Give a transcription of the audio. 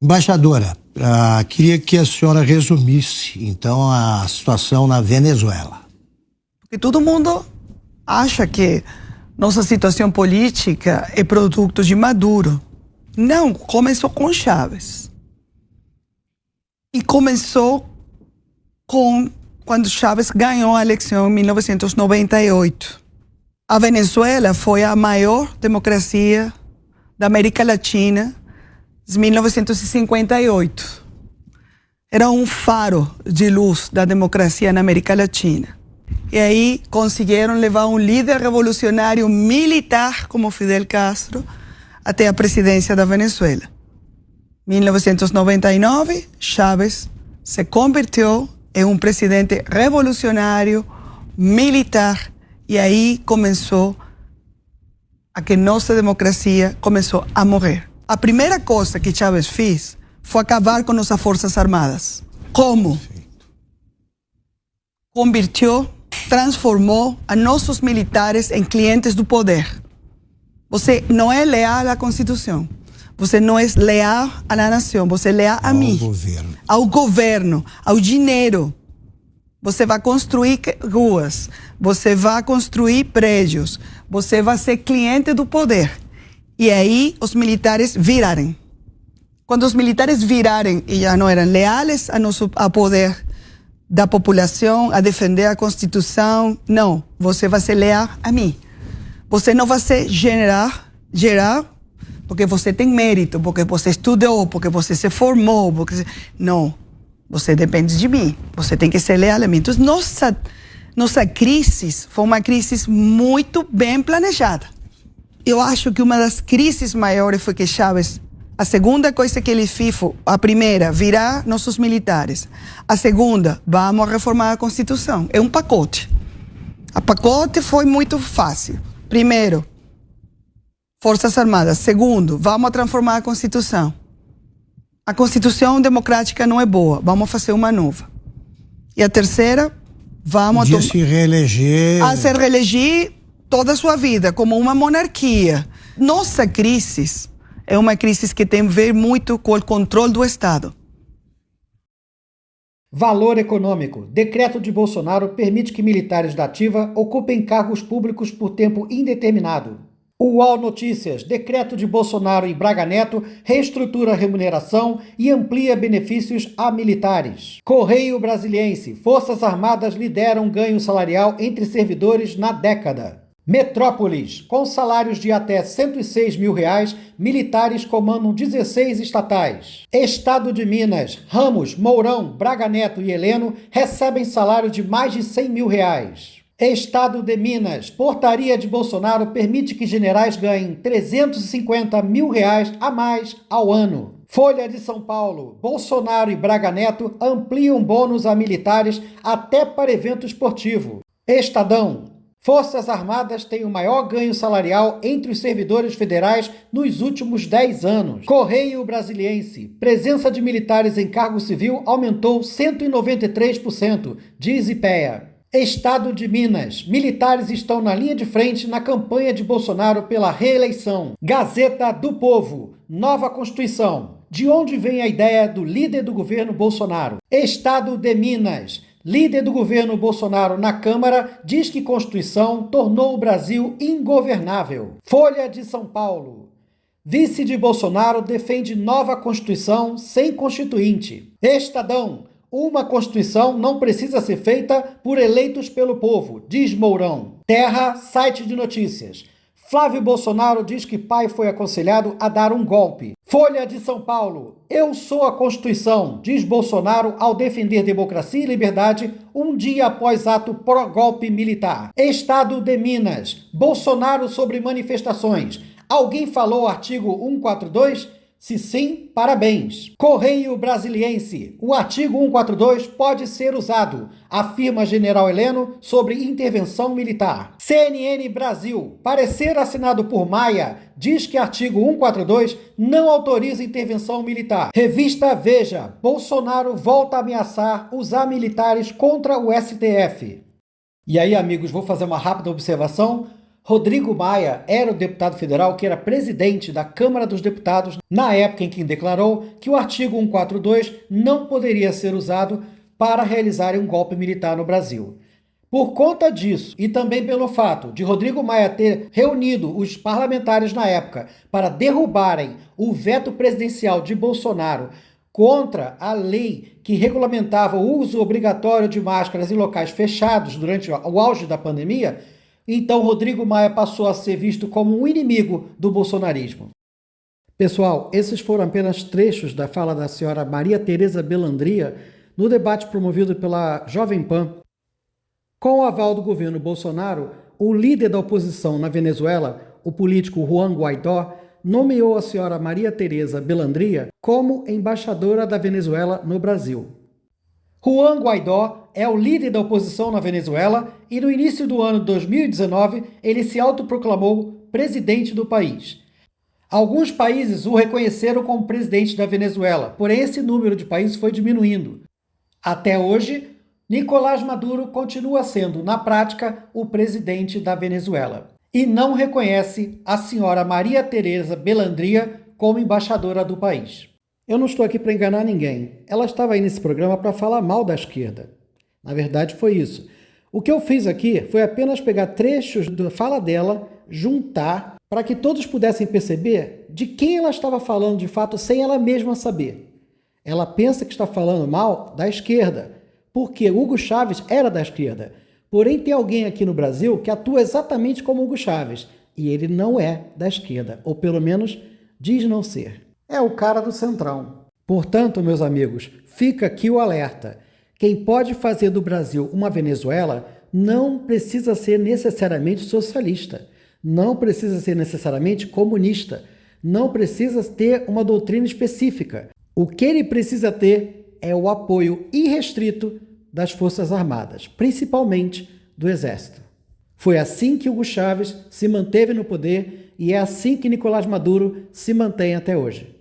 Embaixadora, queria que a senhora resumisse, então, a situação na Venezuela. Porque todo mundo acha que nossa situação política é produto de Maduro. Não, começou com Chávez. E começou quando Chávez ganhou a eleição em 1998. A Venezuela foi a maior democracia da América Latina em 1958. Era um faro de luz da democracia na América Latina. E aí conseguiram levar um líder revolucionário militar como Fidel Castro até a presidência da Venezuela. Em 1999, Chávez se converteu em um presidente revolucionário, militar, e aí começou a que nossa democracia começou a morrer. A primeira coisa que Chávez fez foi acabar com nossas forças armadas. Como? Transformou a nossos militares em clientes do poder. Você não é leal à Constituição. Você não é leal à nação. Você é leal a mim. Ao governo, ao dinheiro. Você vai construir ruas. Você vai construir prédios. Você vai ser cliente do poder. E aí os militares virarem. Quando os militares virarem e já não eram leais ao poder da população, a defender a Constituição, não. Você vai ser leal a mim. Você não vai ser general, porque você tem mérito, porque você estudou, porque você se formou, não. Você depende de mim. Você tem que ser leal a mim. Então, nossa crise foi uma crise muito bem planejada. Eu acho que uma das crises maiores foi que Chávez, a segunda coisa que ele fez foi, a primeira, virar nossos militares. A segunda, vamos reformar a Constituição. É um pacote. O pacote foi muito fácil. Primeiro, Forças Armadas. Segundo, vamos transformar a Constituição. A Constituição democrática não é boa, vamos fazer uma nova. E a terceira, vamos se reeleger. A se reeleger toda a sua vida, como uma monarquia. Nossa crise é uma crise que tem a ver muito com o controle do Estado. Valor econômico. Decreto de Bolsonaro permite que militares da ativa ocupem cargos públicos por tempo indeterminado. UOL Notícias. Decreto de Bolsonaro e Braga Neto reestrutura a remuneração e amplia benefícios a militares. Correio Brasiliense. Forças Armadas lideram ganho salarial entre servidores na década. Metrópolis. Com salários de até R$106 mil, militares comandam 16 estatais. Estado de Minas. Ramos, Mourão, Braga Neto e Heleno recebem salário de mais de R$100 mil. Estado de Minas. Portaria de Bolsonaro permite que generais ganhem R$350 mil a mais ao ano. Folha de São Paulo. Bolsonaro e Braga Neto ampliam bônus a militares até para evento esportivo. Estadão. Forças Armadas têm o maior ganho salarial entre os servidores federais nos últimos 10 anos. Correio Brasiliense. Presença de militares em cargo civil aumentou 193%, diz IPEA. Estado de Minas. Militares estão na linha de frente na campanha de Bolsonaro pela reeleição. Gazeta do Povo. Nova Constituição. De onde vem a ideia do líder do governo Bolsonaro? Estado de Minas. Líder do governo Bolsonaro na Câmara diz que Constituição tornou o Brasil ingovernável. Folha de São Paulo. Vice de Bolsonaro defende nova Constituição sem constituinte. Estadão. Uma Constituição não precisa ser feita por eleitos pelo povo, diz Mourão. Terra, site de notícias. Flávio Bolsonaro diz que pai foi aconselhado a dar um golpe. Folha de São Paulo. Eu sou a Constituição, diz Bolsonaro ao defender democracia e liberdade um dia após ato pró-golpe militar. Estado de Minas. Bolsonaro sobre manifestações. Alguém falou artigo 142? Se sim, parabéns. Correio Brasiliense. O artigo 142 pode ser usado, afirma General Heleno sobre intervenção militar. CNN Brasil. Parecer assinado por Maia diz que artigo 142 não autoriza intervenção militar. Revista Veja. Bolsonaro volta a ameaçar usar militares contra o STF. E aí, amigos, vou fazer uma rápida observação. Rodrigo Maia era o deputado federal que era presidente da Câmara dos Deputados na época em que declarou que o artigo 142 não poderia ser usado para realizar um golpe militar no Brasil. Por conta disso, e também pelo fato de Rodrigo Maia ter reunido os parlamentares na época para derrubarem o veto presidencial de Bolsonaro contra a lei que regulamentava o uso obrigatório de máscaras em locais fechados durante o auge da pandemia, então Rodrigo Maia passou a ser visto como um inimigo do bolsonarismo. Pessoal, esses foram apenas trechos da fala da senhora Maria Tereza Bellandria no debate promovido pela Jovem Pan. Com o aval do governo Bolsonaro, o líder da oposição na Venezuela, o político Juan Guaidó, nomeou a senhora Maria Tereza Bellandria como embaixadora da Venezuela no Brasil. Juan Guaidó é o líder da oposição na Venezuela e no início do ano 2019 ele se autoproclamou presidente do país. Alguns países o reconheceram como presidente da Venezuela, porém esse número de países foi diminuindo. Até hoje, Nicolás Maduro continua sendo, na prática, o presidente da Venezuela e não reconhece a senhora Maria Tereza Bellandria como embaixadora do país. Eu não estou aqui para enganar ninguém. Ela estava aí nesse programa para falar mal da esquerda. Na verdade, foi isso. O que eu fiz aqui foi apenas pegar trechos da fala dela, juntar, para que todos pudessem perceber de quem ela estava falando de fato sem ela mesma saber. Ela pensa que está falando mal da esquerda, porque Hugo Chávez era da esquerda. Porém, tem alguém aqui no Brasil que atua exatamente como Hugo Chávez, e ele não é da esquerda, ou pelo menos diz não ser. É o cara do Centrão. Portanto, meus amigos, fica aqui o alerta. Quem pode fazer do Brasil uma Venezuela não precisa ser necessariamente socialista, não precisa ser necessariamente comunista, não precisa ter uma doutrina específica. O que ele precisa ter é o apoio irrestrito das Forças Armadas, principalmente do Exército. Foi assim que Hugo Chávez se manteve no poder e é assim que Nicolás Maduro se mantém até hoje.